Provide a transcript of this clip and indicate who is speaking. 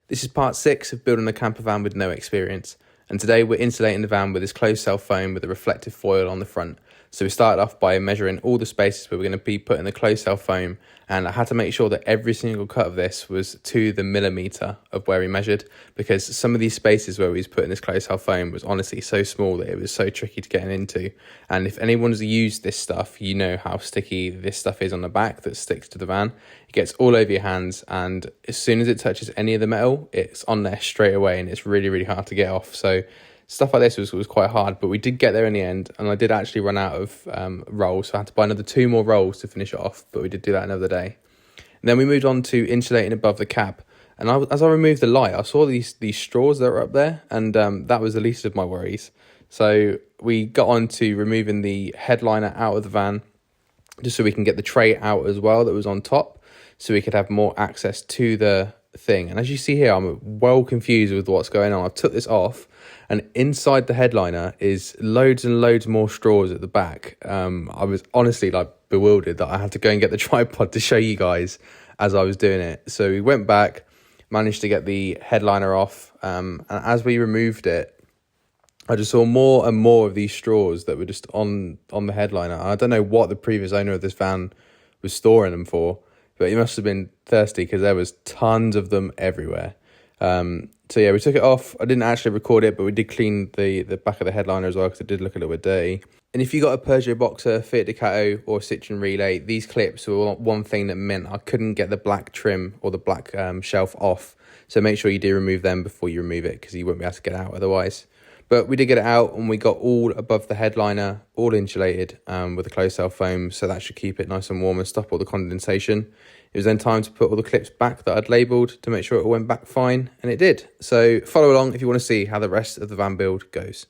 Speaker 1: This is part 6 of building a camper van with no experience, and today we're insulating the van with this closed cell foam with a reflective foil on the front. So we started off by measuring all the spaces where we're going to be putting the closed cell foam, and I had to make sure that every single cut of this was to the millimetre of where we measured, because some of these spaces where we was putting this closed cell foam was honestly so small that it was so tricky to get into. And if anyone's used this stuff, you know how sticky this stuff is on the back that sticks to the van. It gets all over your hands, and as soon as it touches any of the metal, it's on there straight away, and it's really, really hard to get off. So stuff like this was quite hard, but we did get there in the end, and I did actually run out of rolls, so I had to buy another 2 more rolls to finish it off, but we did do that another day. And then we moved on to insulating above the cab, and as I removed the light, I saw these straws that were up there, and that was the least of my worries. So we got on to removing the headliner out of the van, just so we can get the tray out as well that was on top, so we could have more access to the thing. And as you see here, I'm well confused with what's going on. I took this off, and inside the headliner is loads and loads more straws at the back. I was honestly like bewildered that I had to go and get the tripod to show you guys as I was doing it. So we went back, managed to get the headliner off, and as we removed it, I just saw more and more of these straws that were just on the headliner. I don't know what the previous owner of this van was storing them for, but he must have been thirsty because there was tons of them everywhere. So yeah, we took it off. I didn't actually record it, but we did clean the back of the headliner as well, because it did look a little bit dirty. And if you got a Peugeot Boxer, Fiat Ducato or Citroen Relay, these clips were one thing that meant I couldn't get the black trim or the black shelf off. So make sure you do remove them before you remove it, because you won't be able to get it out otherwise. But we did get it out, and we got all above the headliner, all insulated with a closed cell foam, so that should keep it nice and warm and stop all the condensation. It was then time to put all the clips back that I'd labelled to make sure it all went back fine, and it did. So follow along if you want to see how the rest of the van build goes.